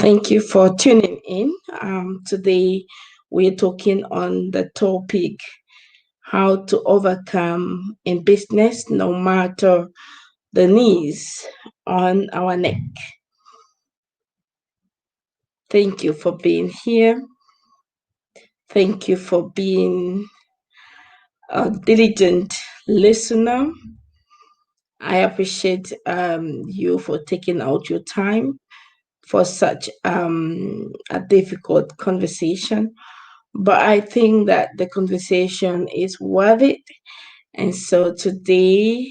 Thank you for tuning in. Today, we're talking on the topic how to overcome in business no matter the knees on our neck. Thank you for being here. Thank you for being a diligent listener. I appreciate you for taking out your time for such a difficult conversation. But I think that the conversation is worth it. And so today,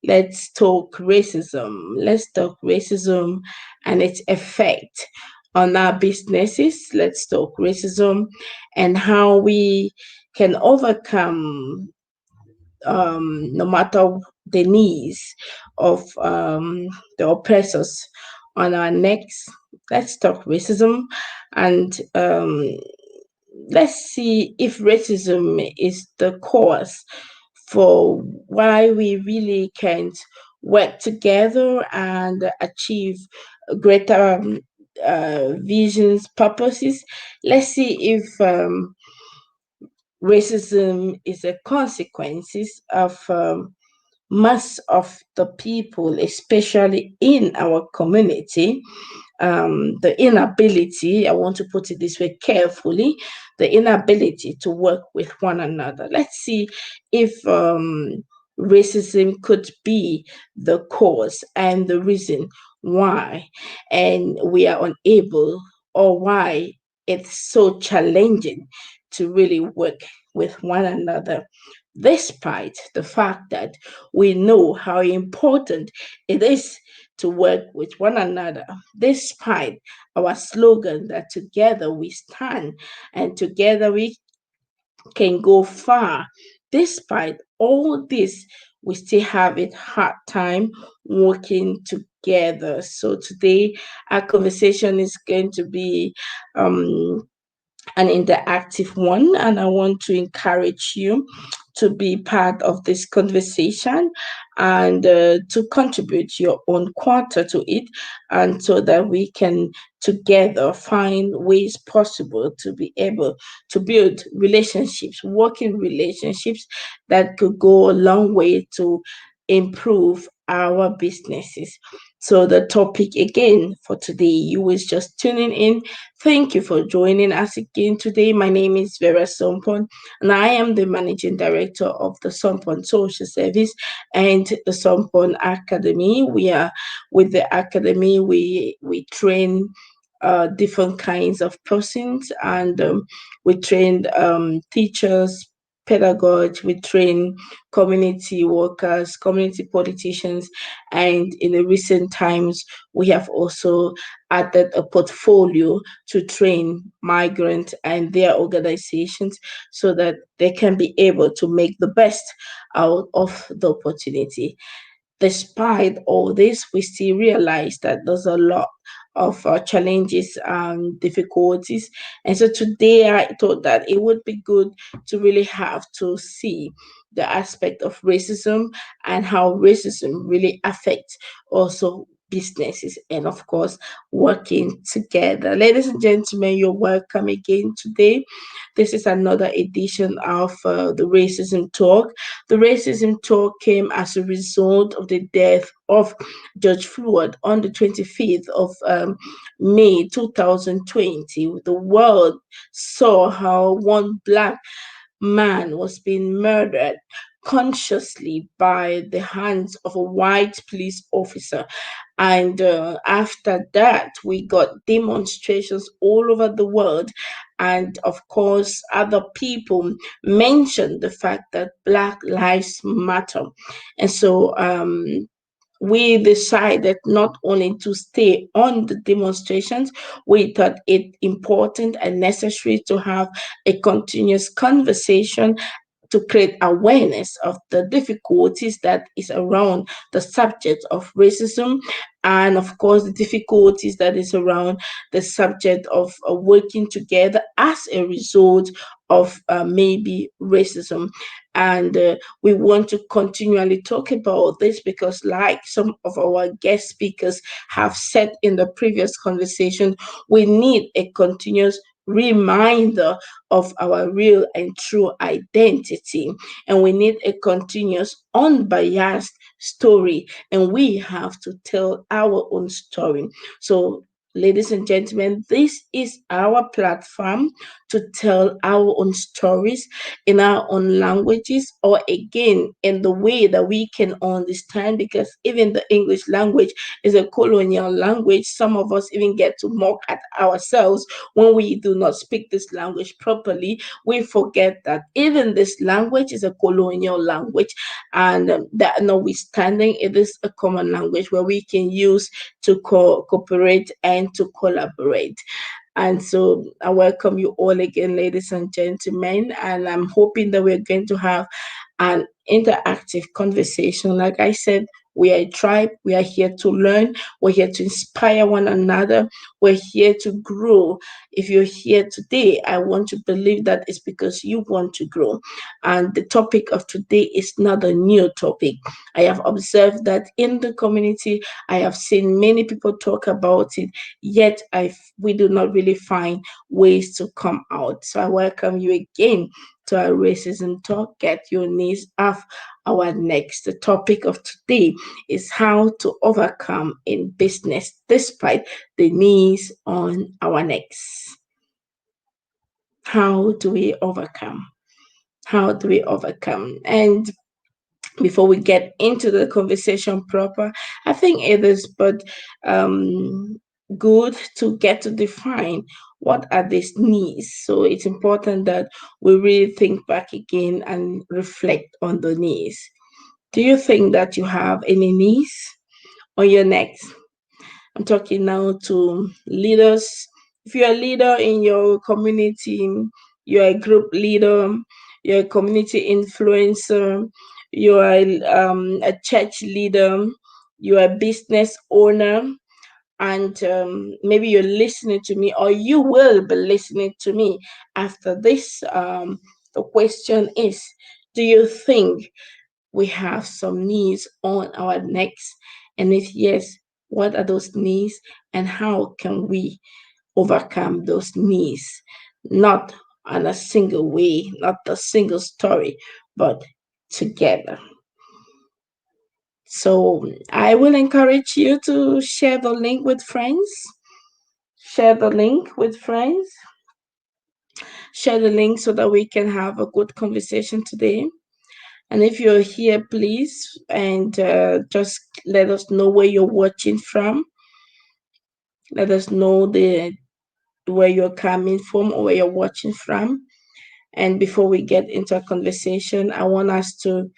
let's talk racism. Let's talk racism and its effect on our businesses. Let's talk racism and how we can overcome, no matter the needs of the oppressors on our necks. Let's talk racism and let's see if racism is the cause for why we really can't work together and achieve greater visions, purposes. Let's see if racism is a consequences of most of the people, especially in our community, the inability, I want to put it this way carefully, the inability to work with one another. Let's see if racism could be the cause and the reason why, and we are unable, or why it's so challenging to really work with one another, despite the fact that we know how important it is to work with one another, despite our slogan that together we stand and together we can go far. Despite all this, we still have a hard time working together. So today, our conversation is going to be an interactive one, and I want to encourage you to be part of this conversation and to contribute your own quarter to it, and so that we can together find ways possible to be able to build relationships, working relationships that could go a long way to improve our businesses. So the topic again for today, you was just tuning in. Thank you for joining us again today. My name is Vera Sompon, and I am the managing director of the Sompon Social Service and the Sompon Academy. We are with the academy. We train different kinds of persons, and we train teachers, pedagogues, we train community workers, community politicians, and in the recent times, we have also added a portfolio to train migrants and their organizations so that they can be able to make the best out of the opportunity. Despite all this, we still realize that there's a lot of challenges and difficulties. And so today I thought that it would be good to really have to see the aspect of racism and how racism really affects also businesses and of course working together. Ladies and gentlemen, you're welcome again today. This is another edition of the Racism Talk. The Racism Talk came as a result of the death of George Floyd on the 25th of May 2020. The world saw how one black man was being murdered consciously by the hands of a white police officer. And after that, we got demonstrations all over the world. And of course, other people mentioned the fact that Black Lives Matter. And so we decided not only to stay on the demonstrations, we thought it important and necessary to have a continuous conversation to create awareness of the difficulties that is around the subject of racism, and of course the difficulties that is around the subject of working together as a result of maybe racism. And we want to continually talk about this because, like some of our guest speakers have said in the previous conversation, we need a continuous reminder of our real and true identity. And we need a continuous, unbiased story. And we have to tell our own story. So, ladies and gentlemen, this is our platform to tell our own stories in our own languages, or again in the way that we can understand, because even the English language is a colonial language. Some of us even get to mock at ourselves when we do not speak this language properly. We forget that even this language is a colonial language, and that notwithstanding, it is a common language where we can use to cooperate and to collaborate. And so I welcome you all again, ladies and gentlemen. And I'm hoping that we're going to have an interactive conversation. Like I said, we are a tribe. We are here to learn. We're here to inspire one another. We're here to grow. If you're here today, I want to believe that it's because you want to grow. And the topic of today is not a new topic. I have observed that in the community, I have seen many people talk about it, yet we do not really find ways to come out. So I welcome you again to our racism talk. Get your knees off our necks. The topic of today is how to overcome in business despite the knees on our necks. How do we overcome? How do we overcome? And before we get into the conversation proper, I think it is but um, good to get to define what are these needs. So it's important that we really think back again and reflect on the needs. Do you think that you have any needs on your next? I'm talking now to leaders. If you're a leader in your community, you're a group leader, you're a community influencer, you're a church leader, you're a business owner, and maybe you're listening to me, or you will be listening to me after this. The question is, do you think we have some needs on our necks? And if yes, what are those needs and how can we overcome those needs? Not on a single way, not a single story, but together. So I will encourage you to share the link with friends. Share the link with friends. Share the link so that we can have a good conversation today. And if you're here, please, and just let us know where you're watching from. Let us know the where you're coming from or where you're watching from. And before we get into a conversation, I want us to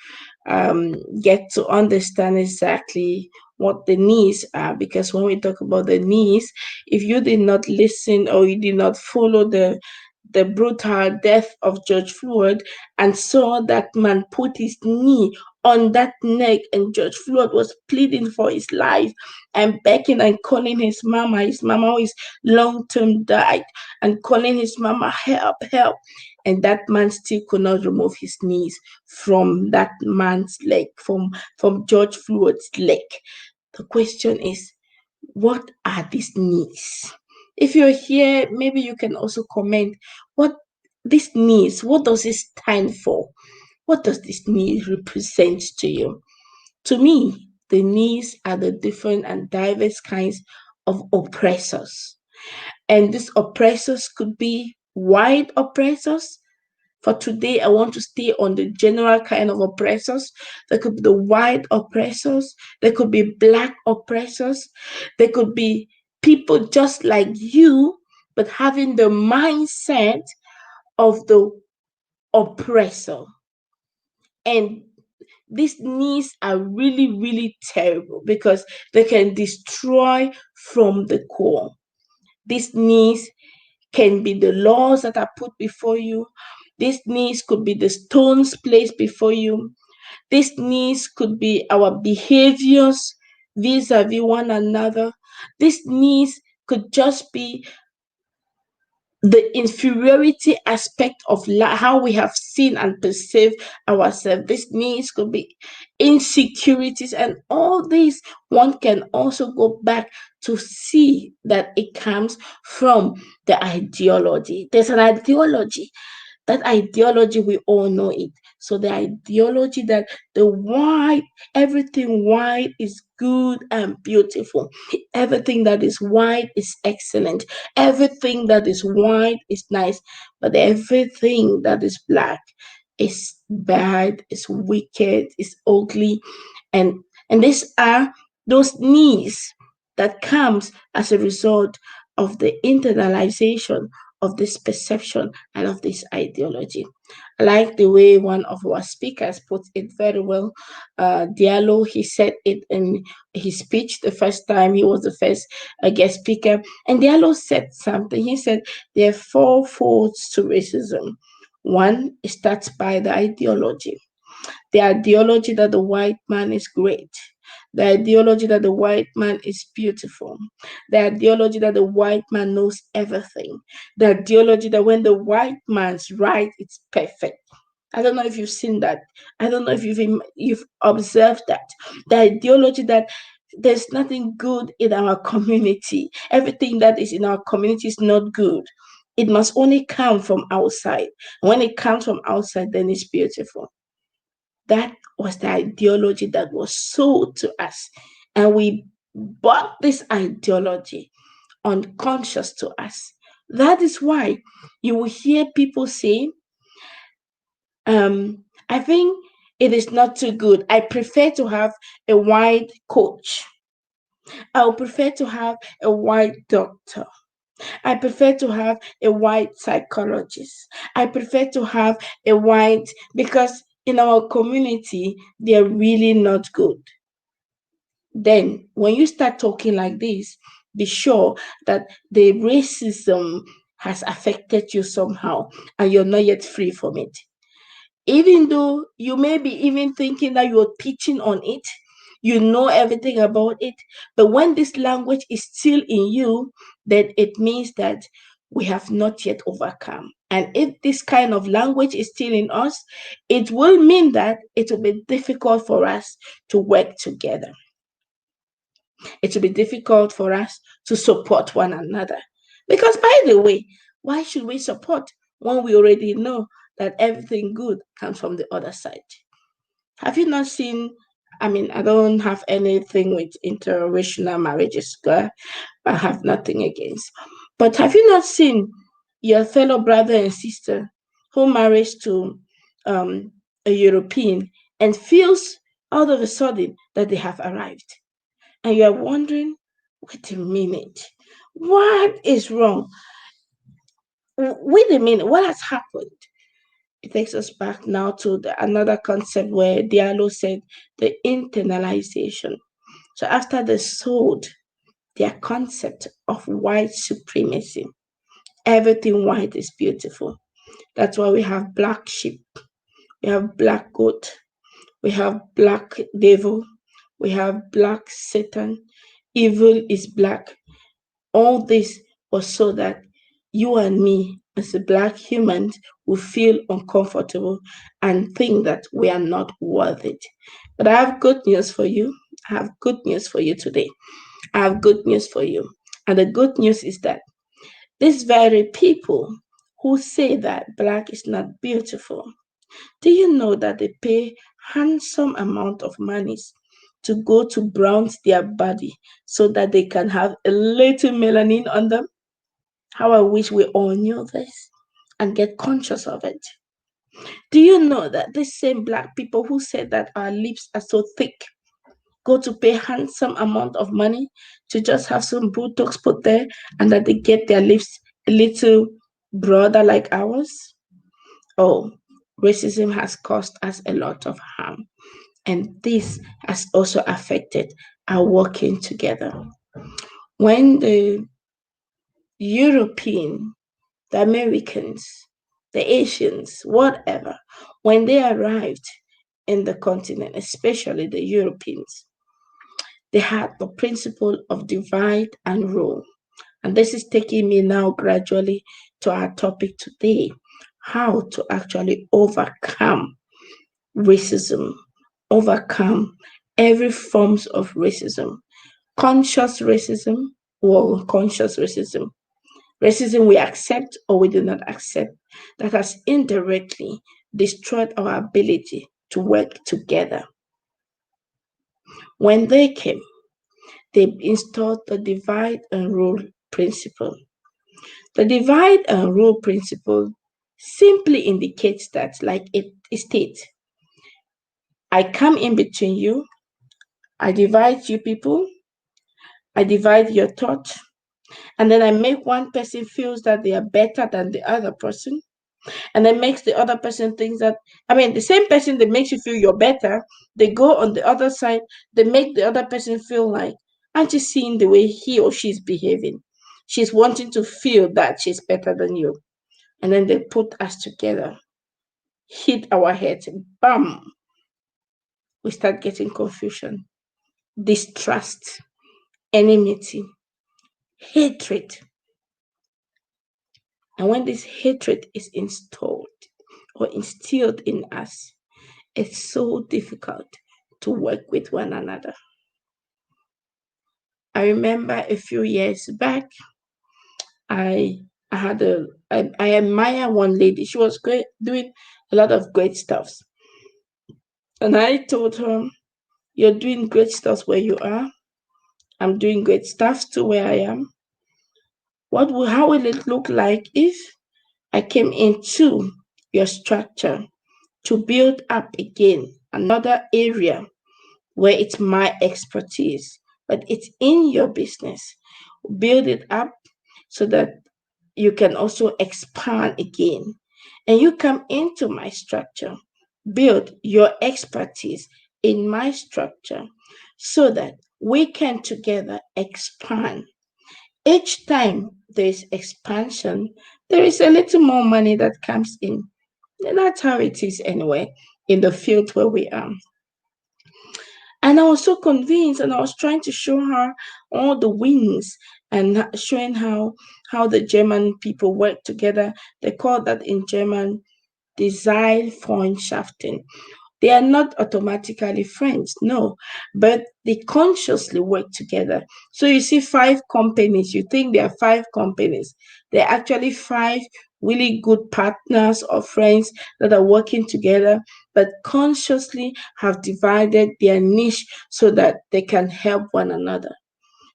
get to understand exactly what the needs are. Because when we talk about the needs, if you did not listen or you did not follow the brutal death of George Floyd and saw that man put his knee on that neck, and George Floyd was pleading for his life and begging and calling his mama who is long term died, and calling his mama, help, help. And that man still could not remove his knees from that man's leg, from George Floyd's leg. The question is, what are these needs? If you're here, maybe you can also comment what this needs, what does it stand for? What does this need represent to you? To me, the needs are the different and diverse kinds of oppressors. And these oppressors could be white oppressors. For today, I want to stay on the general kind of oppressors. There could be the white oppressors, there could be black oppressors, there could be people just like you, but having the mindset of the oppressor. And these needs are really, really terrible because they can destroy from the core. These needs can be the laws that are put before you, These needs could be the stones placed before you. These needs could be our behaviors vis-a-vis one another. These needs could just be the inferiority aspect of how we have seen and perceived ourselves. These needs could be insecurities, and all these one can also go back to see that it comes from the ideology. There's an ideology. That ideology, we all know it. So the ideology that the white, everything white is good and beautiful. Everything that is white is excellent. Everything that is white is nice. But everything that is black is bad, is wicked, is ugly. And and these are those needs that comes as a result of the internalization of this perception and of this ideology. I like the way one of our speakers put it very well. Diallo, he said it in his speech the first time he was the first guest speaker. And Diallo said something. He said there are four folds to racism. One, it starts by the ideology. The ideology that the white man is great, the ideology that the white man is beautiful, the ideology that the white man knows everything, the ideology that when the white man's right, it's perfect. I don't know if you've seen that. I don't know if you've observed that. The ideology that there's nothing good in our community. Everything that is in our community is not good. It must only come from outside. When it comes from outside, then it's beautiful. That was the ideology that was sold to us. And we bought this ideology unconscious to us. That is why you will hear people say, I think it is not too good. I prefer to have a white coach. I would prefer to have a white doctor. I prefer to have a white psychologist. I prefer to have a white, because in our community, they're really not good. Then, when you start talking like this, be sure that the racism has affected you somehow and you're not yet free from it. Even though you may be even thinking that you're teaching on it, you know everything about it, but when this language is still in you, then it means that we have not yet overcome. And if this kind of language is still in us, it will mean that it will be difficult for us to work together. It will be difficult for us to support one another. Because, by the way, why should we support when we already know that everything good comes from the other side? Have you not seen? I mean, I don't have anything with interracial marriages, girl. I have nothing against. But have you not seen your fellow brother and sister who marries to um, a European and feels all of a sudden that they have arrived? And you are wondering, wait a minute, what is wrong? Wait a minute, what has happened? It takes us back now to another concept where Diallo said the internalization. So after they sold their concept of white supremacy, everything white is beautiful. That's why we have black sheep, we have black goat, we have black devil, we have black Satan, evil is black. All this was so that you and me, as a black humans, will feel uncomfortable and think that we are not worth it. But I have good news for you. I have good news for you today. I have good news for you. And the good news is that these very people who say that black is not beautiful, do you know that they pay handsome amount of monies to go to bronze their body so that they can have a little melanin on them? How I wish we all knew this and get conscious of it. Do you know that these same black people who said that our lips are so thick go to pay handsome amount of money to just have some Botox put there and that they get their lips a little broader like ours? Oh, racism has caused us a lot of harm. And this has also affected our working together. When the European, the Americans, the Asians, whatever, when they arrived in the continent, especially the Europeans, they had the principle of divide and rule. And this is taking me now gradually to our topic today, how to actually overcome racism, overcome every forms of racism, conscious racism or unconscious racism, racism we accept or we do not accept, that has indirectly destroyed our ability to work together. When they came, they installed the divide and rule principle. The divide and rule principle simply indicates that, like it states, I come in between you, I divide you people, I divide your thought, and then I make one person feels that they are better than the other person, and then makes the other person think that, I mean, the same person that makes you feel you're better, they go on the other side, they make the other person feel like, aren't you seeing the way he or she's behaving? She's wanting to feel that she's better than you. And then they put us together, hit our heads, bam, we start getting confusion, distrust, enmity, hatred. And when this hatred is installed or instilled in us, it's so difficult to work with one another. I remember a few years back, I I admire one lady. She was great, doing a lot of great stuff. And I told her, you're doing great stuff where you are. I'm doing great stuff too where I am. How will it look like if I came into your structure to build up again another area where it's my expertise, but it's in your business. Build it up so that you can also expand again. And you come into my structure, build your expertise in my structure so that we can together expand. Each time there's expansion, there is a little more money that comes in. And that's how it is anyway in the field where we are. And I was so convinced, and I was trying to show her all the wings and showing how the German people work together. They call that in German Designfreundschaften. They are not automatically friends, no, but they consciously work together. So you see five companies, you think there are five companies. They're actually five really good partners or friends that are working together, but consciously have divided their niche so that they can help one another.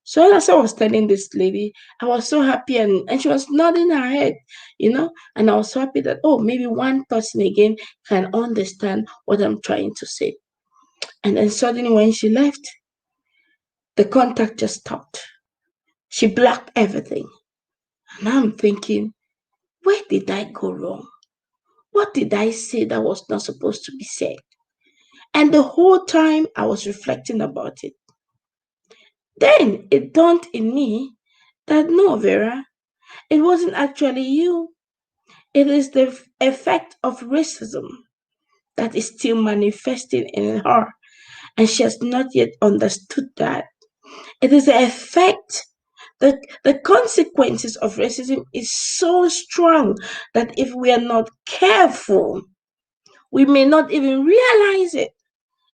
So as I was telling this lady, I was so happy, and she was nodding her head, and I was so happy that, oh, maybe one person again can understand what I'm trying to say. And then suddenly when she left, the contact just stopped. She blocked everything. And I'm thinking, where did I go wrong? What did I say that was not supposed to be said? And the whole time I was reflecting about it. Then it dawned in me that no, Vera, it wasn't actually you. It is the effect of racism that is still manifesting in her, and she has not yet understood that. It is the effect, the consequences of racism is so strong that if we are not careful, we may not even realize it.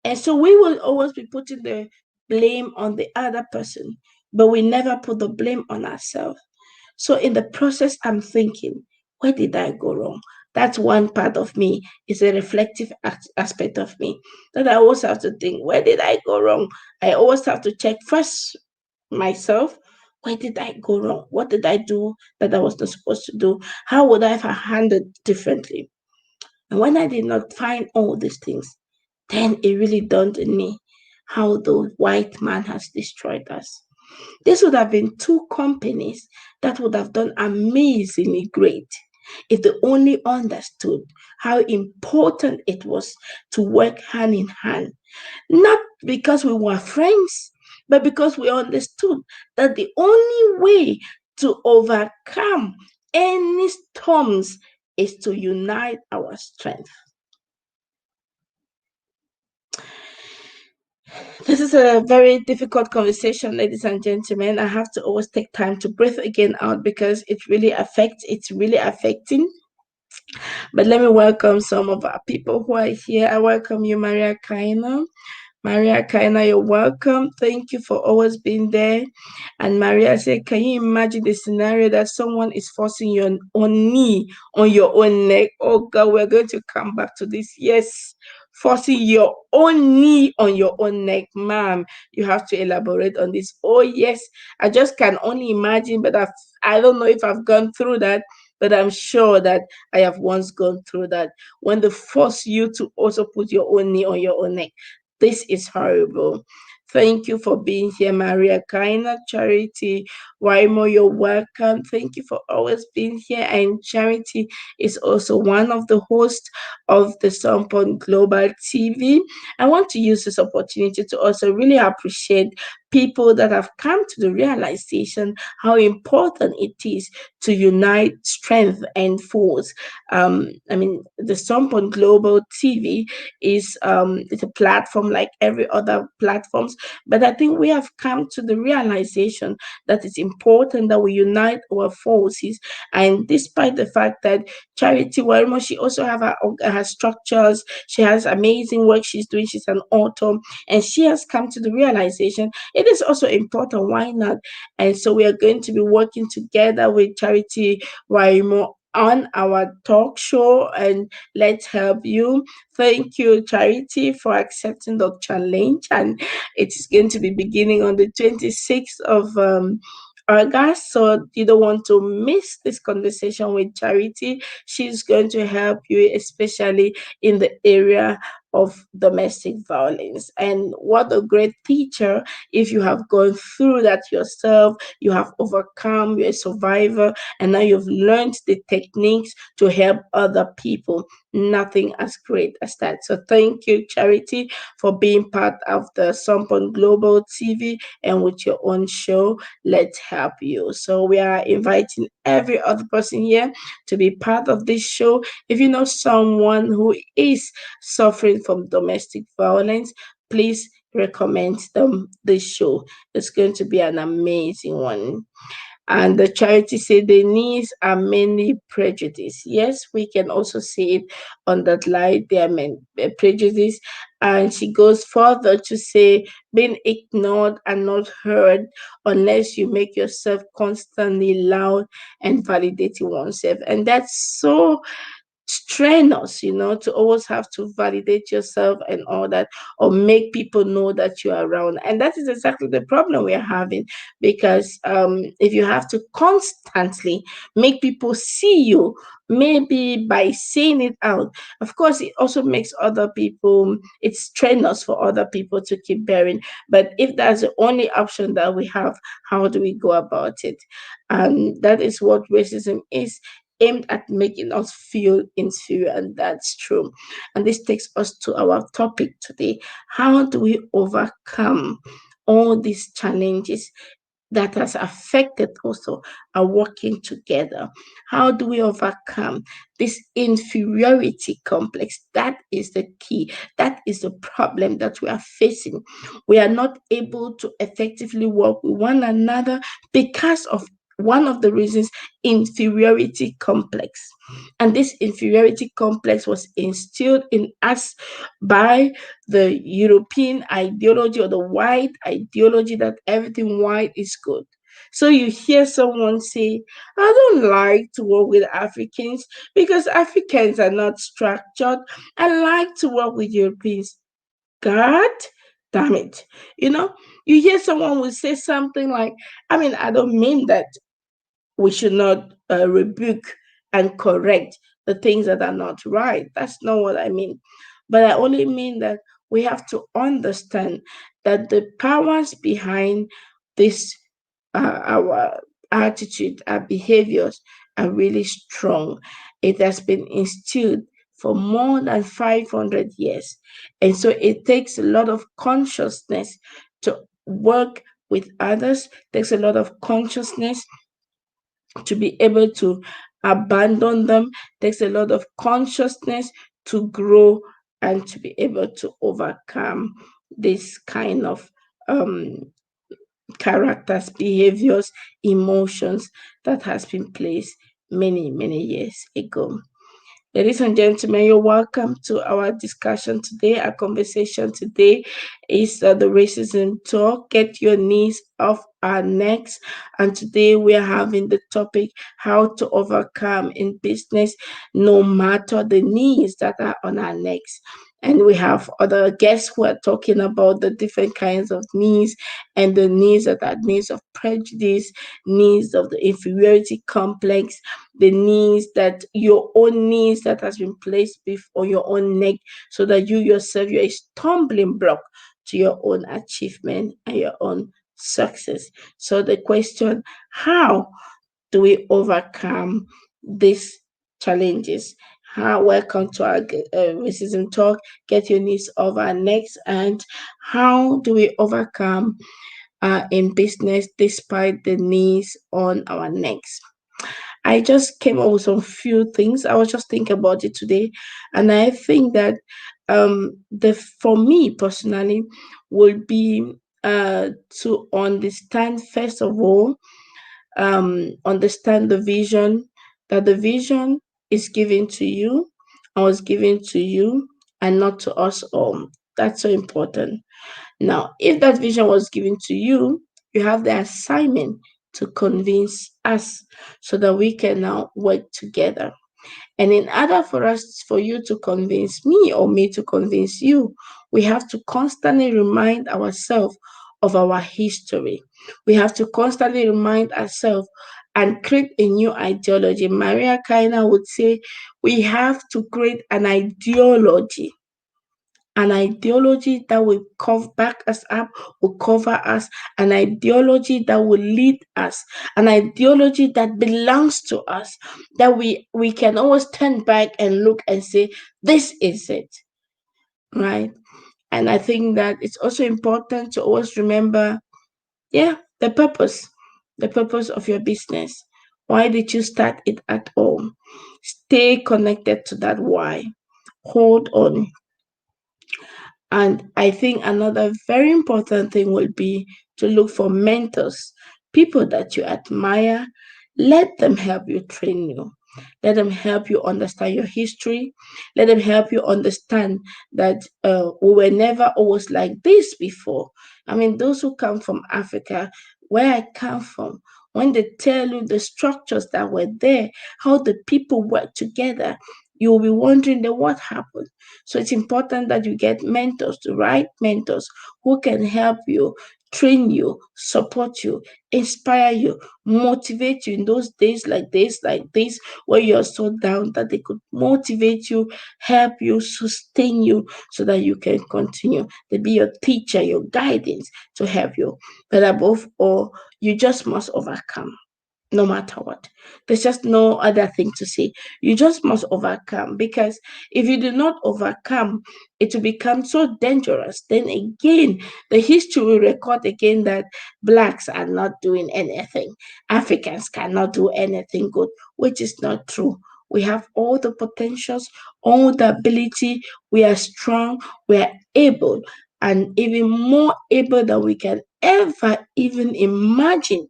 And so we will always be putting the blame on the other person, but we never put the blame on ourselves. So in the process, I'm thinking, where did I go wrong? That's one part of me. It's a reflective aspect of me that I always have to think, where did I go wrong? I always have to check first myself. Where did I go wrong? What did I do that I was not supposed to do? How would I have handled differently? And when I did not find all these things, then it really dawned on me how the white man has destroyed us. This would have been two companies that would have done amazingly great if they only understood how important it was to work hand in hand. Not because we were friends, but because we understood that the only way to overcome any storms is to unite our strength. This is a very difficult conversation, ladies and gentlemen. I have to always take time to breathe again out because it's really affecting. But let me welcome some of our people who are here. I welcome you, Maria Kaina. Maria Kaina, you're welcome. Thank you for always being there. And Maria said, can you imagine the scenario that someone is forcing your own knee on your own neck? Oh God, we're going to come back to this. Yes, forcing your own knee on your own neck. Ma'am, you have to elaborate on this. Oh yes, I just can only imagine, but I don't know if I've gone through that, but I'm sure that I have once gone through that when they force you to also put your own knee on your own neck. This is horrible. Thank you for being here, Maria Kaina. Charity Waimo, you're welcome. Thank you for always being here. And Charity is also one of the hosts of the Sompon Global TV. I want to use this opportunity to also really appreciate people that have come to the realization how important it is to unite strength and force. The Sompon Global TV is it's a platform like every other platforms, but I think we have come to the realization that it's important that we unite our forces. And despite the fact that Charity Wermo, she also have her structures, she has amazing work she's doing, she's an author, and she has come to the realization it is also important. Why not? And so we are going to be working together with Charity Wermo on our talk show, and let's help you. Thank you, Charity, for accepting the challenge. And it's going to be beginning on the 26th of August. So you don't want to miss this conversation with Charity. She's going to help you, especially in the area of domestic violence. And what a great teacher if you have gone through that yourself, you have overcome, you're a survivor, and now you've learned the techniques to help other people. Nothing as great as that. So thank you, Charity, for being part of the Sompon Global TV and with your own show. Let's help you. So we are inviting every other person here to be part of this show. If you know someone who is suffering from domestic violence, please recommend them this show. It's going to be an amazing one. And the Charity said the needs are mainly prejudice. Yes, we can also see it on that line. There are many prejudice. And she goes further to say being ignored and not heard unless you make yourself constantly loud and validating oneself. And that's so strenuous, to always have to validate yourself and all that, or make people know that you're around. And that is exactly the problem we're having, because if you have to constantly make people see you, maybe by saying it out, of course, it also makes other people, it's strenuous for other people to keep bearing. But if that's the only option that we have, how do we go about it? And that is what racism is, aimed at making us feel inferior, and that's true. And this takes us to our topic today. How do we overcome all these challenges that has affected also are working together? How do we overcome this inferiority complex? That is the key. That is the problem that we are facing. We are not able to effectively work with one another because of one of the reasons, inferiority complex. And this inferiority complex was instilled in us by the European ideology or the white ideology that everything white is good. So you hear someone say, I don't like to work with Africans because Africans are not structured. I like to work with Europeans. God damn it. You know, you hear someone will say something like, I don't mean that we should not rebuke and correct the things that are not right. That's not what I mean. But I only mean that we have to understand that the powers behind this, our attitude, our behaviors, are really strong. It has been instilled for more than 500 years. And so it takes a lot of consciousness to work with others, takes a lot of consciousness to be able to abandon them. Takes a lot of consciousness to grow and to be able to overcome this kind of um, characters, behaviors, emotions that has been placed many, many years ago. Ladies and gentlemen, you're welcome to our discussion today. Our conversation today is the racism talk. Get your knees off our necks. And today we are having the topic how to overcome in business no matter the knees that are on our necks. And we have other guests who are talking about the different kinds of needs and the needs that are needs of prejudice, needs of the inferiority complex, the needs that your own needs that has been placed before your own neck, so that you yourself, you're a stumbling block to your own achievement and your own success. So the question, how do we overcome these challenges? Welcome to our racism talk. Get your knees off our necks. And how do we overcome in business despite the knees on our necks? I just came up with some few things. I was just thinking about it today, and I think that the for me personally would be to understand, first of all, understand the vision, that the vision is given to you, and was given to you, and not to us all. That's so important. Now, if that vision was given to you, you have the assignment to convince us so that we can now work together. And in order for us, for you to convince me or me to convince you, we have to constantly remind ourselves of our history. We have to constantly remind ourselves and create a new ideology. Maria Kaina would say we have to create an ideology that will back us up, will cover us, an ideology that will lead us, an ideology that belongs to us, that we can always turn back and look and say, this is it, right? And I think that it's also important to always remember, yeah, the purpose of your business. Why did you start it at all? Stay connected to that why. Hold on. And I think another very important thing will be to look for mentors, people that you admire. Let them help you train you. Let them help you understand your history. Let them help you understand that we were never always like this before. I mean, those who come from Africa, where I come from, when they tell you the structures that were there, how the people work together, you will be wondering then what happened. So it's important that you get mentors, the right mentors who can help you, train you, support you, inspire you, motivate you in those days like this, where you're so down, that they could motivate you, help you, sustain you so that you can continue. They be your teacher, your guidance to help you. But above all, you just must overcome no matter what. There's just no other thing to say. You just must overcome, because if you do not overcome, it will become so dangerous. Then again, the history will record again that blacks are not doing anything, Africans cannot do anything good, which is not true. We have all the potentials, all the ability. We are strong, we are able, and even more able than we can ever even imagine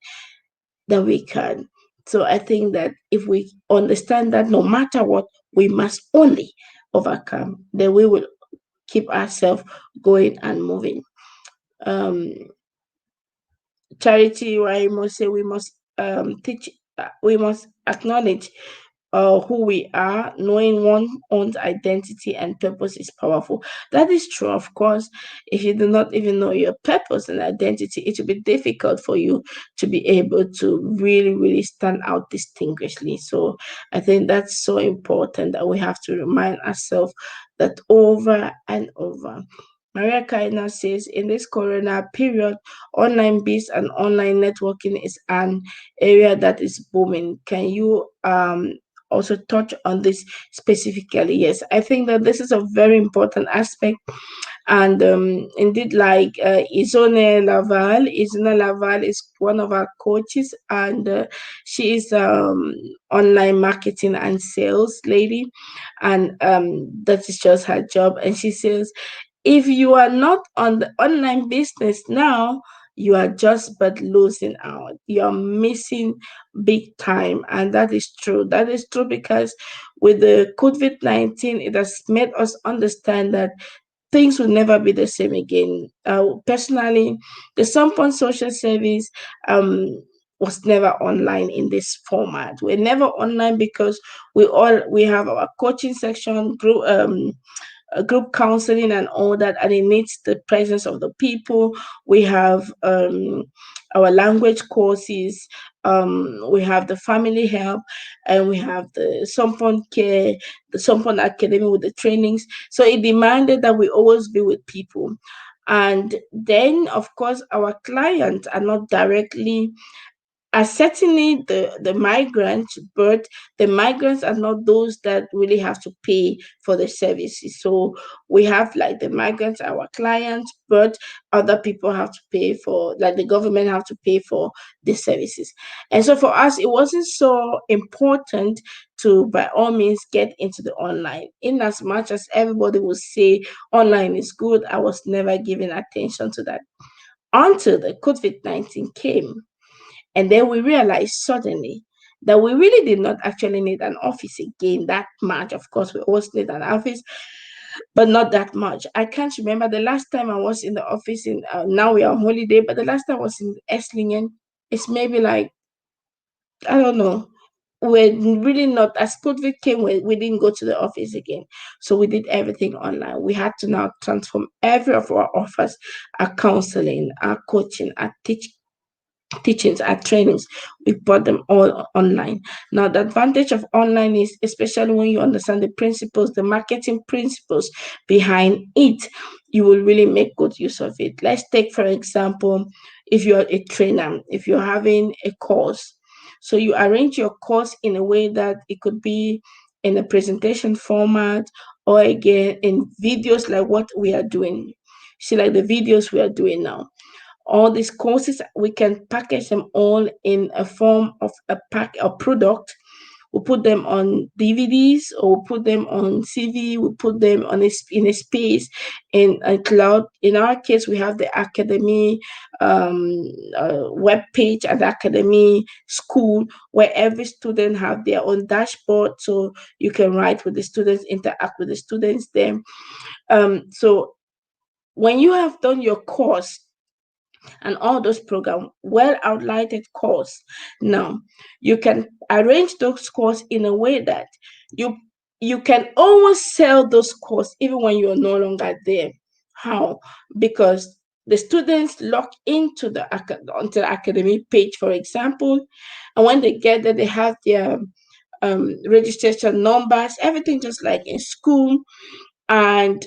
that we can. So I think that if we understand that no matter what, we must only overcome, then we will keep ourselves going and moving. Um, Charity, I must say, we must teach, we must acknowledge who we are. Knowing one's own identity and purpose is powerful. That is true, of course. If you do not even know your purpose and identity, it will be difficult for you to be able to really, really stand out distinguishedly. So I think that's so important that we have to remind ourselves that over and over. Maria Kaina says, in this corona period, online biz and online networking is an area that is booming. Can you also touch on this specifically? Yes, I think that this is a very important aspect. And indeed, like Izone Laval is one of our coaches, and she is online marketing and sales lady, and that is just her job. And she says, if you are not on the online business now, you are just but losing out. You're missing big time. And that is true. That is true because with the COVID-19, it has made us understand that things will never be the same again. Personally, the Sompon social service um, was never online in this format. We're never online because we have our coaching section, group counseling and all that, and it needs the presence of the people. We have our language courses, we have the family help, and we have the Sompon care, the Sompon academy with the trainings. So it demanded that we always be with people. And then, of course, our clients are not directly are certainly the migrants, but the migrants are not those that really have to pay for the services. So we have like the migrants, our clients, but other people have to pay for, like the government have to pay for the services. And so for us, it wasn't so important to by all means get into the online. In as much as everybody will say online is good, I was never giving attention to that until the COVID-19 came. And then we realized suddenly that we really did not actually need an office again that much. Of course, we always need an office, but not that much. I can't remember the last time I was in the office. In Now we are on holiday, but the last time I was in Esslingen, it's maybe like, I don't know. We're really not, as COVID came, we didn't go to the office again. So we did everything online. We had to now transform every of our offers, our counseling, our coaching, our teachings, our trainings, we brought them all online. Now, the advantage of online is, especially when you understand the principles, the marketing principles behind it, you will really make good use of it. Let's take, for example, if you're a trainer, if you're having a course, so you arrange your course in a way that it could be in a presentation format, or again in videos like what we are doing. See, like the videos we are doing now, all these courses, we can package them all in a form of a product. We put them on DVDs, or we put them on CV, we put them in a space in a cloud. In our case, we have the academy web page at the academy school, where every student have their own dashboard, so you can write with the students, interact with the students there. So when you have done your course and all those programs, well outlined course. Now, you can arrange those courses in a way that you you can always sell those courses even when you're no longer there. How? Because the students log into onto the academy page, for example, and when they get there, they have their registration numbers, everything just like in school, and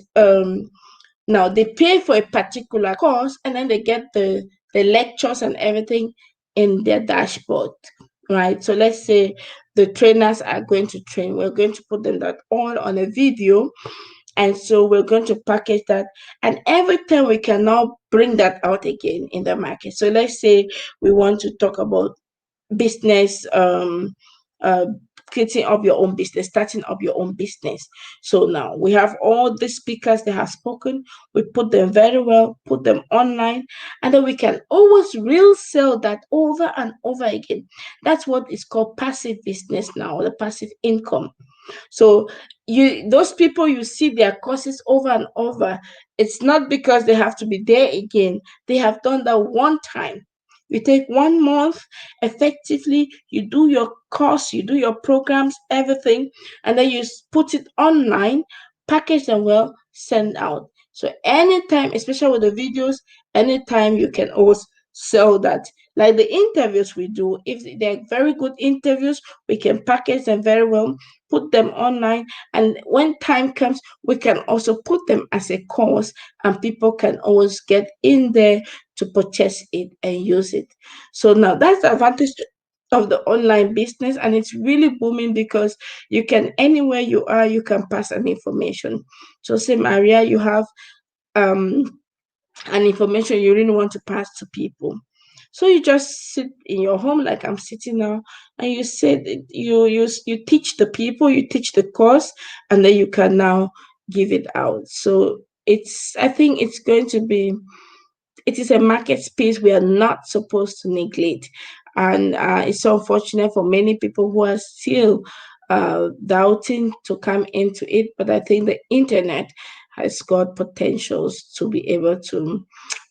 now they pay for a particular course, and then they get the lectures and everything in their dashboard, right? So let's say the trainers are going to train. We're going to put them that all on a video, and so we're going to package that. And every time we can now bring that out again in the market. So let's say we want to talk about business, uh creating up your own business, starting up your own business. So now we have all the speakers that have spoken, we put them very well, put them online, and then we can always real sell that over and over again. That's what is called passive business now, the passive income. So you those people, you see their courses over and over. It's not because they have to be there again. They have done that one time. You take 1 month effectively, you do your course, you do your programs, everything, and then you put it online, package them well, send out. So anytime, especially with the videos, anytime you can always sell that. Like the interviews we do, if they're very good interviews, we can package them very well, put them online, and when time comes, we can also put them as a course, and people can always get in there to purchase it and use it. So now that's the advantage of the online business, and it's really booming because you can, anywhere you are, you can pass an information. So say, Maria, you have and information you really want to pass to people. So you just sit in your home like I'm sitting now, and you said you teach the people, you teach the course, and then you can now give it out. So I think it's going to be, it is a market space we are not supposed to neglect. And it's so unfortunate for many people who are still doubting to come into it. But I think the internet has got potentials to be able to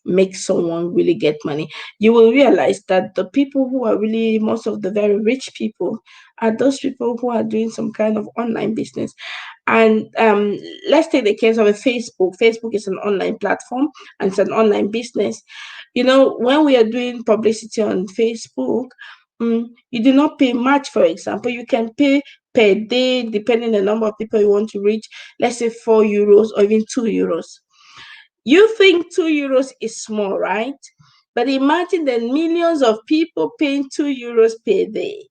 make someone really get money. You will realize that the people who are really, most of the very rich people, are those people who are doing some kind of online business. And let's take the case of a Facebook. Facebook is an online platform and it's an online business. You know, when we are doing publicity on Facebook, you do not pay much. For example, you can pay per day, depending on the number of people you want to reach, let's say €4 or even €2. You think €2 is small, right? But imagine the millions of people paying €2 per day.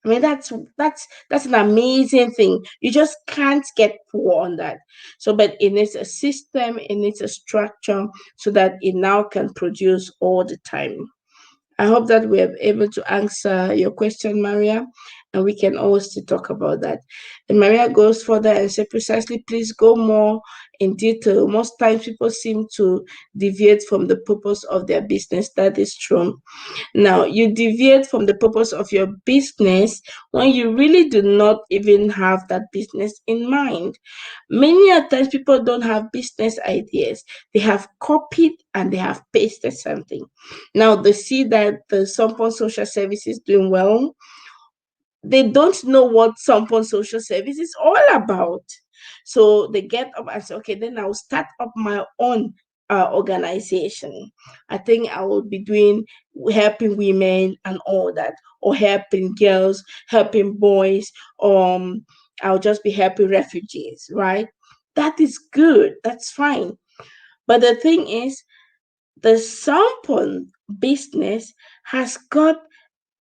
I mean, that's an amazing thing. You just can't get poor on that. So, but it needs a system, it needs a structure so that it now can produce all the time. I hope that we are able to answer your question, Maria, and we can always still talk about that. And Maria goes further and says, precisely, please go more in detail. Most times people seem to deviate from the purpose of their business. That is true. Now, you deviate from the purpose of your business when you really do not even have that business in mind. Many a times people don't have business ideas. They have copied and they have pasted something. Now they see that the Sompon social service is doing well. They don't know what Sompon social service is all about. So they get up and say, okay, then I'll start up my own organization. I think I will be doing helping women and all that, or helping girls, helping boys. I'll just be helping refugees, right? That is good. That's fine. But the thing is, the Sompon business has got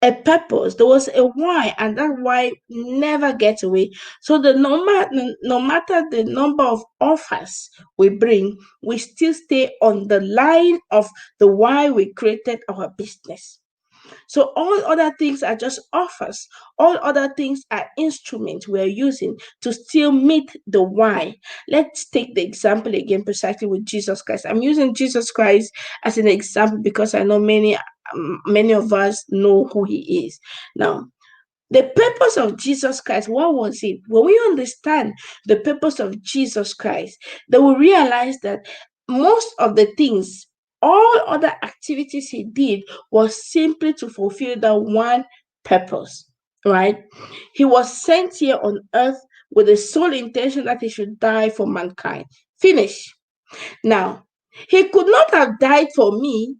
a purpose. There was a why, and that why never gets away. So no matter the number of offers we bring, we still stay on the line of the why we created our business. So all other things are just offers. All other things are instruments we're using to still meet the why. Let's take the example again precisely with Jesus Christ. I'm using Jesus Christ as an example because I know many of us know who he is. Now, the purpose of Jesus Christ, what was it? When we understand the purpose of Jesus Christ, then we realize that most of the things, all other activities he did was simply to fulfill that one purpose, right? He was sent here on earth with the sole intention that he should die for mankind. Finish. Now, he could not have died for me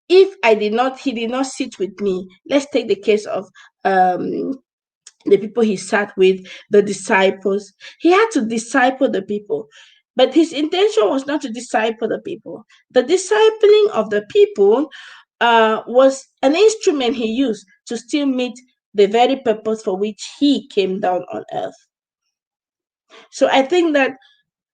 if he did not sit with me. Let's take the case of the people he sat with, the disciples. He had to disciple the people. But his intention was not to disciple the people. The discipling of the people was an instrument he used to still meet the very purpose for which he came down on earth. So I think that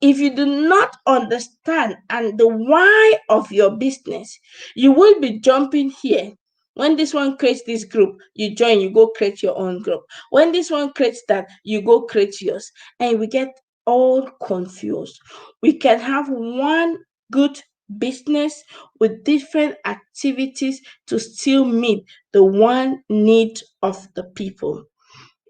if you do not understand and the why of your business, you will be jumping here. When this one creates this group, you join, you go create your own group. When this one creates that, you go create yours. And we get all confused. We can have one good business with different activities to still meet the one need of the people.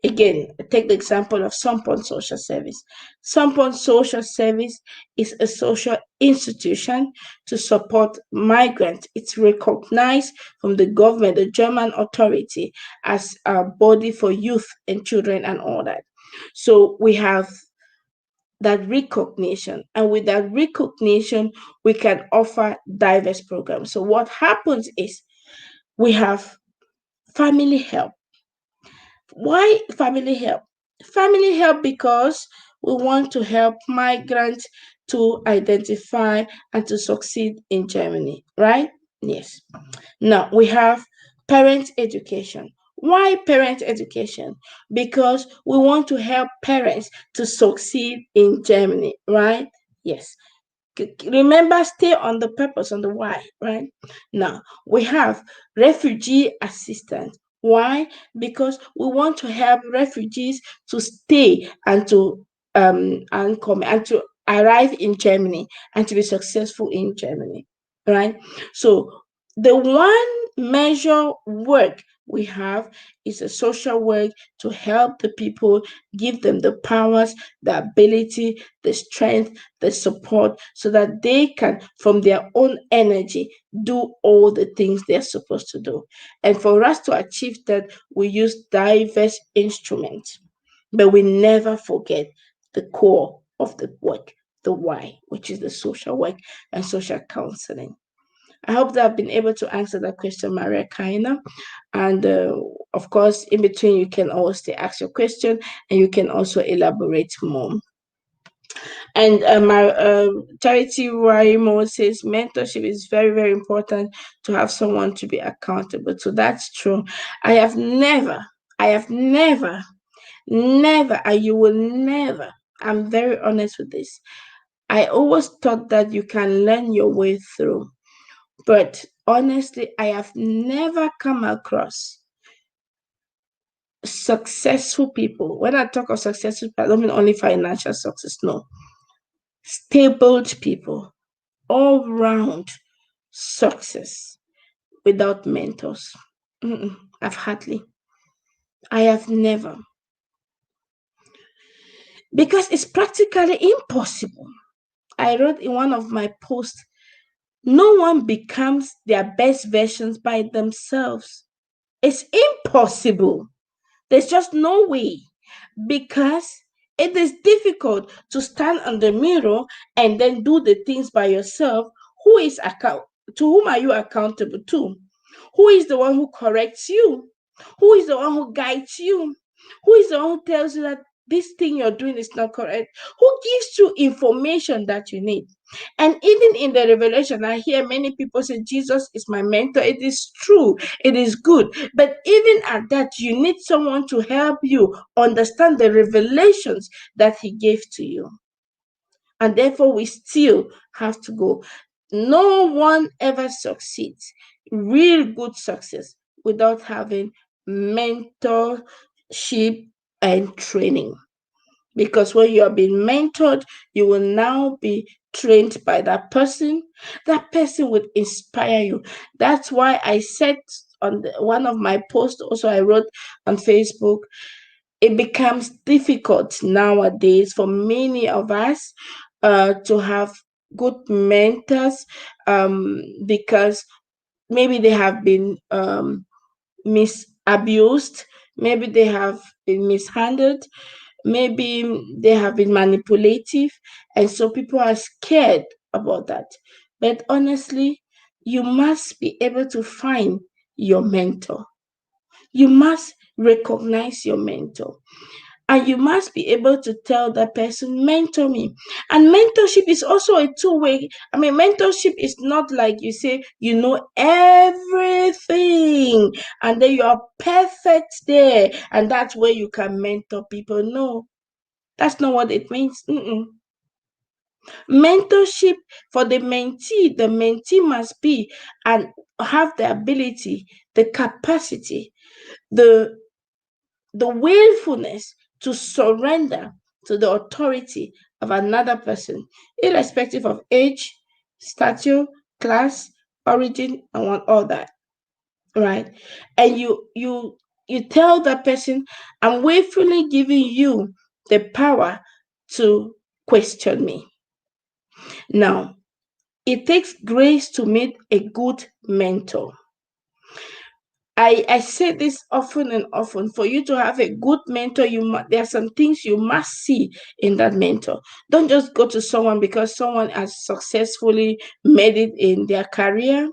Again, take the example of Sompon Social Service. Sompon Social Service is a social institution to support migrants. It's recognized from the government, the German authority, as a body for youth and children and all that. So we have that recognition, and with that recognition, we can offer diverse programs. So what happens is we have family help. Why family help? Family help because we want to help migrants to identify and to succeed in Germany, right? Yes. Now we have parent education. Why parent education? Because we want to help parents to succeed in Germany, right? Yes. Remember, stay on the purpose, on the why, right? Now, we have refugee assistance. Why? Because we want to help refugees to stay and to come and to arrive in Germany and to be successful in Germany, right? So the one measure work we have is a social work to help the people, give them the powers, the ability, the strength, the support, so that they can, from their own energy, do all the things they're supposed to do. And for us to achieve that, we use diverse instruments, but we never forget the core of the work, the why, which is the social work and social counseling. I hope that I've been able to answer that question, Maria Kaina. And of course, in between, you can always ask your question and you can also elaborate more. And my Charity Warimo says mentorship is very, very important to have someone to be accountable to. That's true. I have never, I have never, never, and you will never, I'm very honest with this. I always thought that you can learn your way through. But honestly, I have never come across successful people. When I talk of successful people, I don't mean only financial success, no. Stable people, all round success without mentors. I've hardly. I have never. Because it's practically impossible. I wrote in one of my posts, no one becomes their best versions by themselves. It's impossible. There's just no way, because it is difficult to stand on the mirror and then do the things by yourself. Who is account to whom are you accountable to? Who is the one who corrects you? Who is the one who guides you? Who is the one who tells you that this thing you're doing is not correct? Who gives you information that you need? And even in the revelation, I hear many people say, Jesus is my mentor. It is true, it is good. But even at that, you need someone to help you understand the revelations that He gave to you. And therefore, we still have to go. No one ever succeeds, real good success, without having mentorship and training. Because when you are being mentored, you will now be trained by that person. That person would inspire you. That's why I said on one of my posts, also I wrote on Facebook, it becomes difficult nowadays for many of us to have good mentors, because maybe they have been misabused, maybe they have been mishandled, maybe they have been manipulative, and so people are scared about that. But honestly, you must be able to find your mentor. You must recognize your mentor. And you must be able to tell that person, mentor me. And mentorship is also a two-way. I mean, mentorship is not like you say, you know everything and then you are perfect there. And that's where you can mentor people. No, that's not what it means. Mentorship for the mentee must be and have the ability, the capacity, the willfulness to surrender to the authority of another person, irrespective of age, stature, class, origin, and all that, right? And you tell that person, I'm willfully giving you the power to question me. Now, it takes grace to meet a good mentor. I say this often and often. For you to have a good mentor, there are some things you must see in that mentor. Don't just go to someone because someone has successfully made it in their career,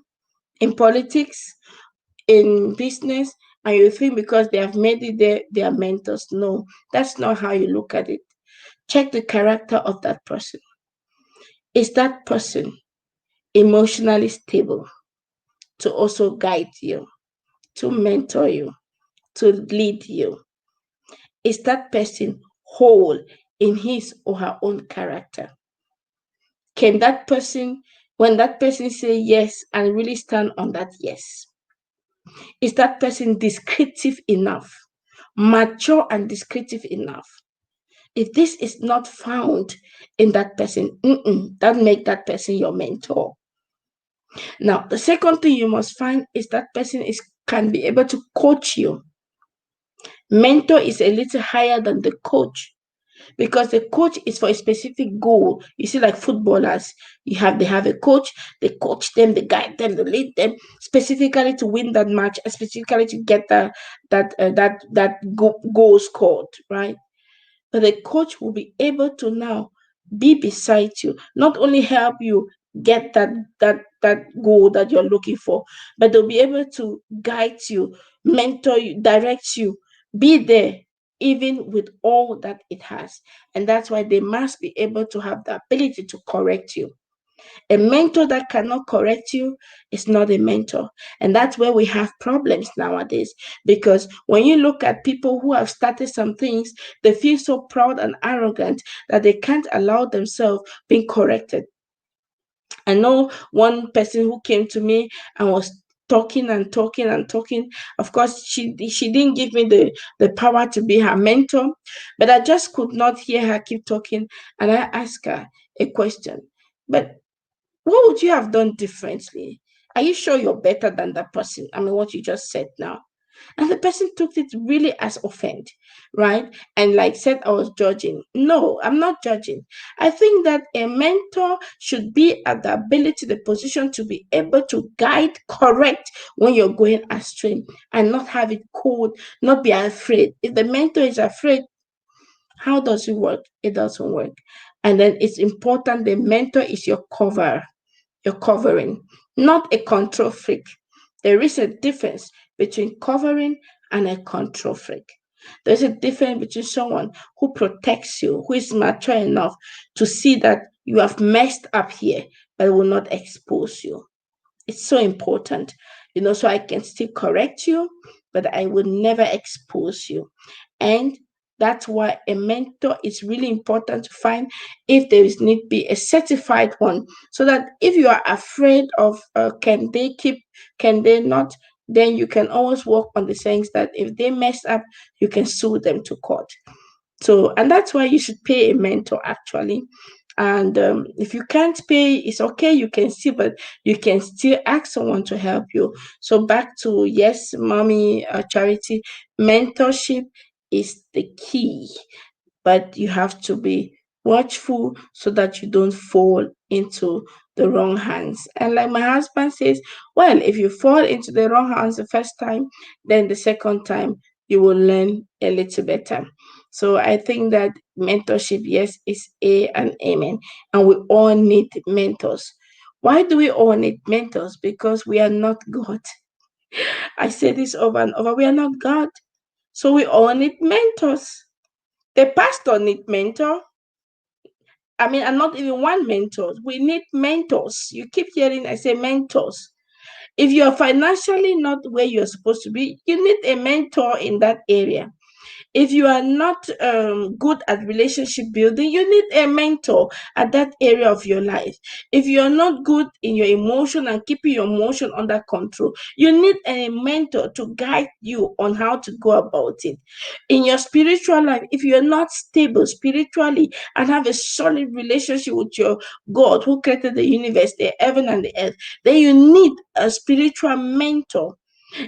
in politics, in business, and you think because they have made it there, they are mentors. No, that's not how you look at it. Check the character of that person. Is that person emotionally stable to also guide you, to mentor you, to lead you? Is that person whole in his or her own character? Can that person, when that person say yes and really stand on that yes, is that person descriptive enough, mature and descriptive enough? If this is not found in that person, that make that person your mentor. Now, the second thing you must find is that person is can be able to coach you. Mentor is a little higher than the coach, because the coach is for a specific goal. You see, like footballers, they have a coach, they coach them, they guide them, they lead them specifically to win that match, specifically to get that goal scored, right? But the coach will be able to now be beside you, not only help you get that goal that you're looking for, but they'll be able to guide you, mentor you, direct you, be there even with all that it has. And that's why they must be able to have the ability to correct you. A mentor that cannot correct you is not a mentor. And that's where we have problems nowadays. Because when you look at people who have started some things, they feel so proud and arrogant that they can't allow themselves being corrected. I know one person who came to me and was talking and talking and talking. Of course, she didn't give me the power to be her mentor, but I just could not hear her keep talking. And I asked her a question. But what would you have done differently? Are you sure you're better than that person? I mean, what you just said now. And the person took it really as offend, right? And like said, I was judging. No, I'm not judging. I think that a mentor should be at the ability, the position to be able to guide, correct when you're going astray, and not have it cold, not be afraid. If the mentor is afraid, how does it work? It doesn't work. And then it's important the mentor is your covering, not a control freak. There is a difference between covering and a control freak. There's a difference between someone who protects you, who is mature enough to see that you have messed up here, but will not expose you. It's so important, so I can still correct you, but I will never expose you. And that's why a mentor is really important to find, if there is need be a certified one, so that if you are afraid of can they not, then you can always work on the things that if they mess up, you can sue them to court. So, and that's why you should pay a mentor actually. And if you can't pay, it's okay. You can see, but you can still ask someone to help you. So back to yes, mommy, charity, mentorship is the key, but you have to be watchful so that you don't fall into the wrong hands. And like my husband says, well, if you fall into the wrong hands the first time, then the second time you will learn a little better. So I think that mentorship, yes, is a and amen. And we all need mentors. Why do we all need mentors? Because we are not God. I say this over and over. We are not God. So we all need mentors. The pastor need mentor. I mean, and not even one mentor. We need mentors. You keep hearing I say mentors. If you're financially not where you're supposed to be, you need a mentor in that area. If you are not good at relationship building, you need a mentor at that area of your life. If you are not good in your emotion and keeping your emotion under control, you need a mentor to guide you on how to go about it. In your spiritual life, if you are not stable spiritually and have a solid relationship with your God who created the universe, the heaven and the earth, then you need a spiritual mentor.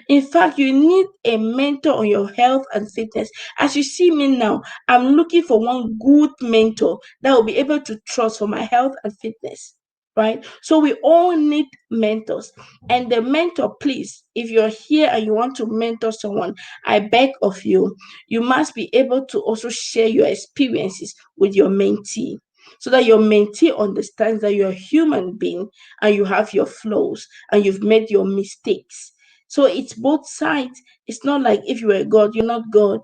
In fact, you need a mentor on your health and fitness. As you see me now, I'm looking for one good mentor that will be able to trust for my health and fitness. Right? So we all need mentors. And the mentor, please, if you're here and you want to mentor someone, I beg of you, you must be able to also share your experiences with your mentee, so that your mentee understands that you're a human being and you have your flaws and you've made your mistakes. So it's both sides. It's not like if you were God, you're not God,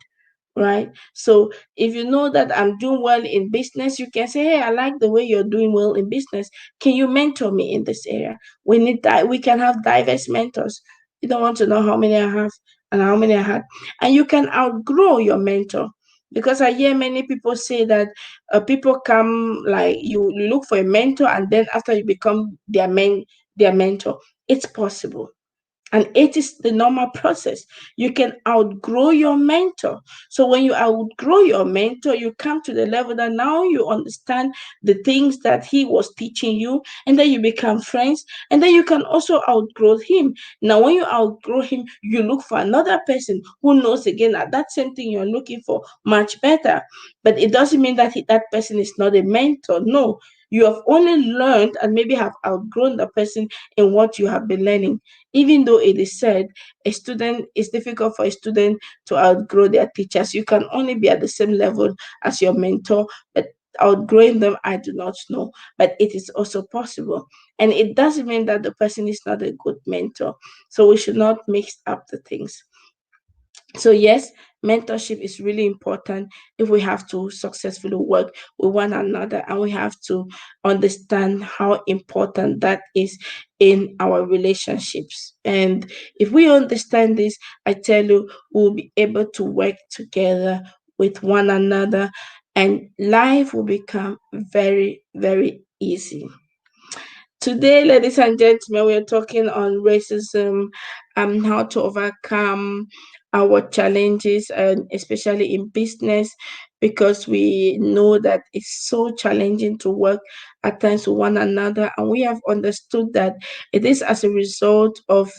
right? So if you know that I'm doing well in business, you can say, "Hey, I like the way you're doing well in business. Can you mentor me in this area?" We need that. We can have diverse mentors. You don't want to know how many I have and how many I had, and you can outgrow your mentor. Because I hear many people say that people come, like, you look for a mentor, and then after you become their mentor. It's possible, and it is the normal process. You can outgrow your mentor. So when you outgrow your mentor, you come to the level that now you understand the things that he was teaching you, and then you become friends, and then you can also outgrow him. Now when you outgrow him, you look for another person who knows again that same thing you're looking for much better. But it doesn't mean that that person is not a mentor. No, you have only learned and maybe have outgrown the person in what you have been learning. Even though it is said a student, it's difficult for a student to outgrow their teachers. You can only be at the same level as your mentor, but outgrowing them, I do not know. But it is also possible. And it doesn't mean that the person is not a good mentor. So we should not mix up the things. So yes, mentorship is really important if we have to successfully work with one another, and we have to understand how important that is in our relationships. And if we understand this, I tell you, we'll be able to work together with one another, and life will become very, very easy. Today, ladies and gentlemen, we are talking on racism, how to overcome our challenges, and especially in business, because we know that it's so challenging to work at times with one another, and we have understood that it is as a result of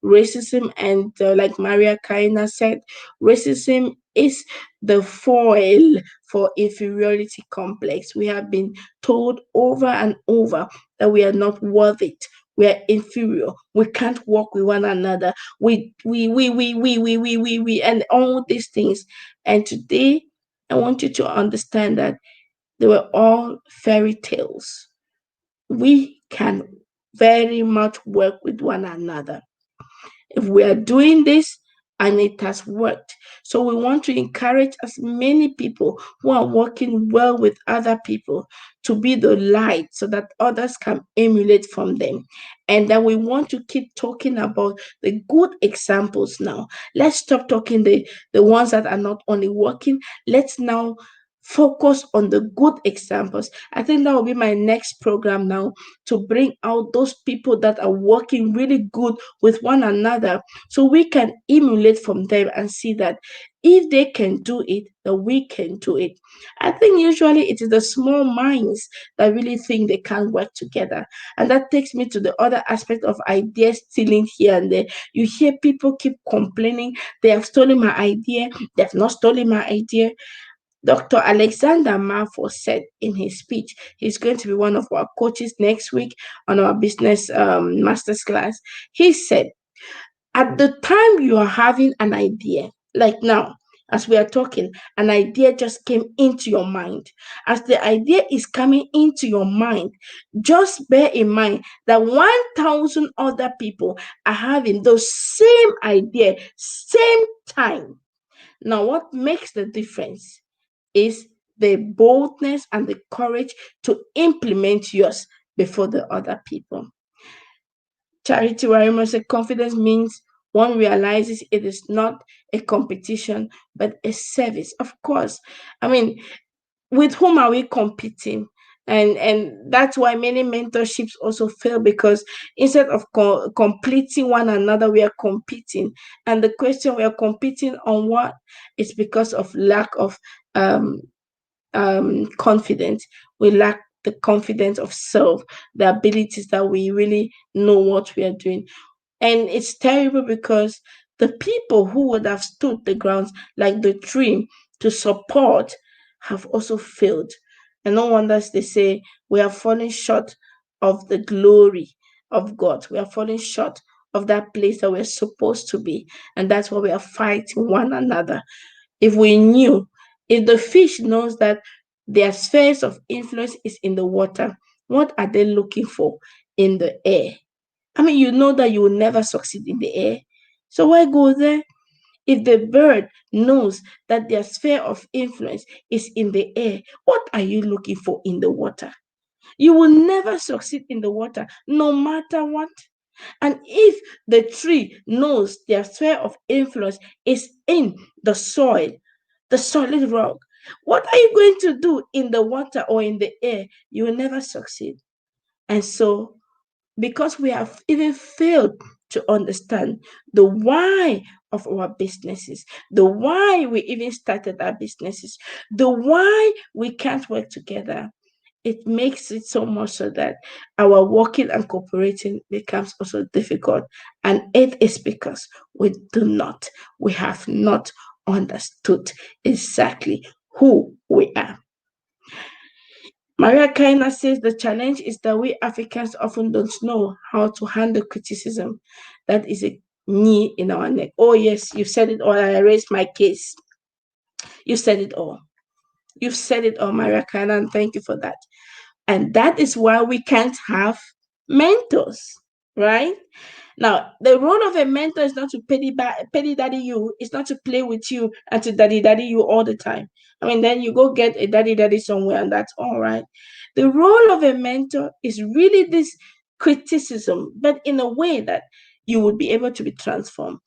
racism. And like Maria Kaina said, racism is the foil for inferiority complex. We have been told over and over that we are not worth it. We are inferior. We can't work with one another. And all these things. And today, I want you to understand that they were all fairy tales. We can very much work with one another if we are doing this, and it has worked. So we want to encourage as many people who are working well with other people to be the light so that others can emulate from them. And then we want to keep talking about the good examples now. Let's stop talking the ones that are not only working. Let's now focus on the good examples. I think that will be my next program now, to bring out those people that are working really good with one another, so we can emulate from them and see that if they can do it, that we can do it. I think usually it is the small minds that really think they can work together. And that takes me to the other aspect of ideas stealing here and there. You hear people keep complaining, they have stolen my idea, they have not stolen my idea. Dr. Alexander Malfoy said in his speech, he's going to be one of our coaches next week on our business master's class. He said, at the time you are having an idea, like now, as we are talking, an idea just came into your mind. As the idea is coming into your mind, just bear in mind that 1,000 other people are having the same idea, same time. Now, what makes the difference is the boldness and the courage to implement yours before the other people. Charity Warimo said confidence means one realizes it is not a competition but a service. Of course. I mean, with whom are we competing? And that's why many mentorships also fail, because instead of completing one another, we are competing. And the question, we are competing on what? It's because of lack of um confidence. We lack the confidence of self, the abilities that we really know what we are doing. And it's terrible because the people who would have stood the grounds, like the tree, to support, have also failed. And no wonder they say we are falling short of the glory of God. We are falling short of that place that we're supposed to be. And that's why we are fighting one another. If we knew, if the fish knows that their spheres of influence is in the water, what are they looking for in the air? I mean, you know that you will never succeed in the air. So why go there? If the bird knows that their sphere of influence is in the air, what are you looking for in the water? You will never succeed in the water, no matter what. And if the tree knows their sphere of influence is in the soil, the solid rock. What are you going to do in the water or in the air? You will never succeed. And so, because we have even failed to understand the why of our businesses, the why we even started our businesses, the why we can't work together, it makes it so much so that our working and cooperating becomes also difficult. And it is because we have not understood exactly who we are. Maria Kaina says the challenge is that we Africans often don't know how to handle criticism. That is a knee in our neck. Oh, yes, you said it all. I raised my case. You said it all. You've said it all, Maria Kaina, and thank you for that. And that is why we can't have mentors, right? Now, the role of a mentor is not to petty daddy you, it's not to play with you and to daddy you all the time. I mean, then you go get a daddy somewhere and that's all right. The role of a mentor is really this criticism, but in a way that you would be able to be transformed.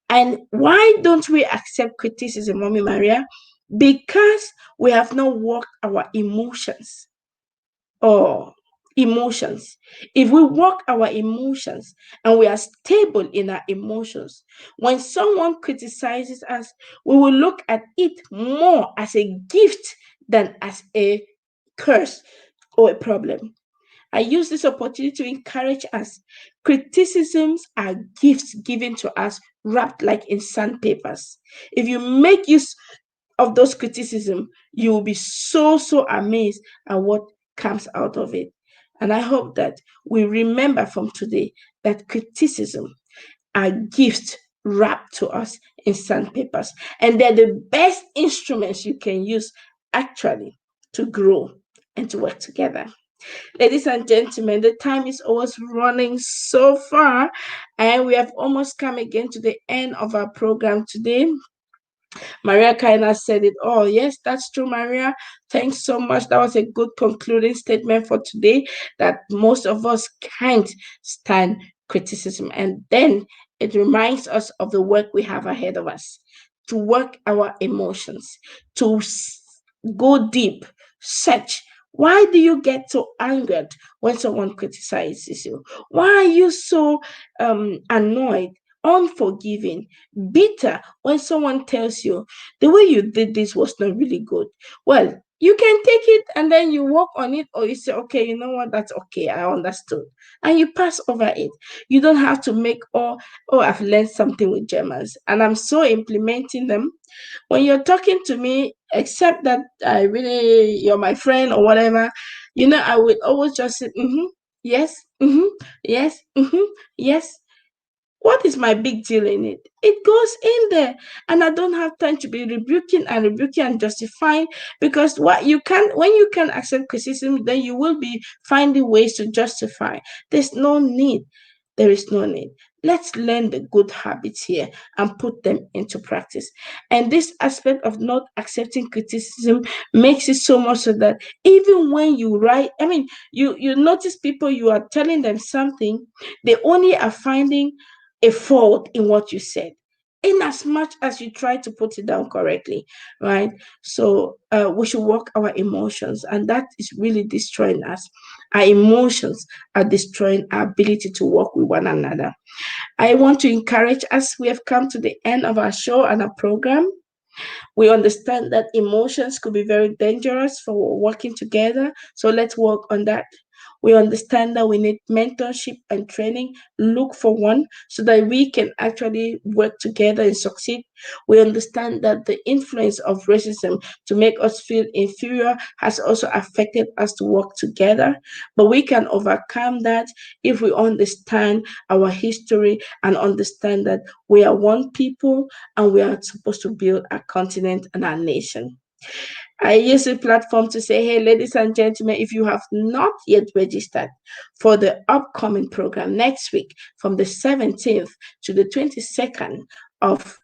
And why don't we accept criticism, Mommy Maria? Because we have not worked our emotions or emotions. If we work our emotions and we are stable in our emotions, when someone criticizes us, we will look at it more as a gift than as a curse or a problem. I use this opportunity to encourage us. Criticisms are gifts given to us wrapped like in sandpapers. If you make use of those criticism, you will be so amazed at what comes out of it. And I hope that we remember from today that criticism are gifts wrapped to us in sandpapers, and they're the best instruments you can use actually to grow and to work together. Ladies and gentlemen, the time is always running so far, and we have almost come again to the end of our program today. Maria Kaina said it all. Yes, that's true, Maria. Thanks so much. That was a good concluding statement for today, that most of us can't stand criticism. And then it reminds us of the work we have ahead of us, to work our emotions, to go deep, search. Why do you get so angered when someone criticizes you? Why are you so annoyed, unforgiving, bitter when someone tells you the way you did this was not really good? Well, you can take it and then you work on it, or you say, okay, you know what, that's okay, I understood. And you pass over it. You don't have to make, oh, I've learned something with Germans and I'm so implementing them. When you're talking to me, except that I really, you're my friend or whatever, I would always just say, yes, yes, yes. What is my big deal in it? It goes in there. And I don't have time to be rebuking and justifying, because when you can accept criticism, then you will be finding ways to justify. There's no need. There is no need. Let's learn the good habits here and put them into practice. And this aspect of not accepting criticism makes it so much so that even when you write, I mean, you notice people, you are telling them something, they only are finding a fault in what you said, in as much as you try to put it down correctly, right? So we should work our emotions, and that is really destroying us. Our emotions are destroying our ability to work with one another. I want to encourage us. We have come to the end of our show and our program. We understand that emotions could be very dangerous for working together. So let's work on that. We understand that we need mentorship and training. Look for one so that we can actually work together and succeed. We understand that the influence of racism to make us feel inferior has also affected us to work together. But we can overcome that if we understand our history and understand that we are one people and we are supposed to build our continent and our nation. I use the platform to say, hey, ladies and gentlemen, if you have not yet registered for the upcoming program next week from the 17th to the 22nd of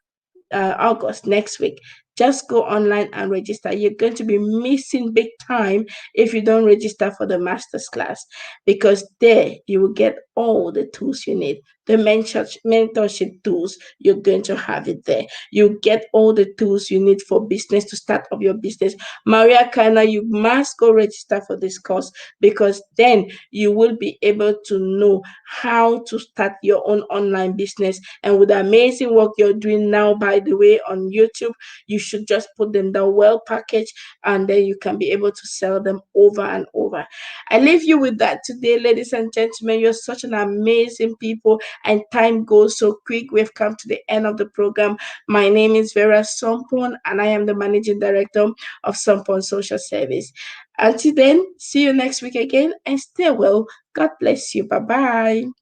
August next week, just go online and register. You're going to be missing big time if you don't register for the master's class, because there you will get all the tools you need the mentorship tools, you're going to have it there. You get all the tools you need for business to start up your business. Maria Kaina, you must go register for this course, because then you will be able to know how to start your own online business. And with the amazing work you're doing now, by the way, on YouTube, you should just put them down well packaged, and then you can be able to sell them over and over. I leave you with that today, ladies and gentlemen. You're such an amazing people, and time goes so quick. We've come to the end of the program. My name is Vera Sompon, and I am the managing director of Sompon Social Service. Until then, see you next week again, and stay well. God bless you. Bye bye.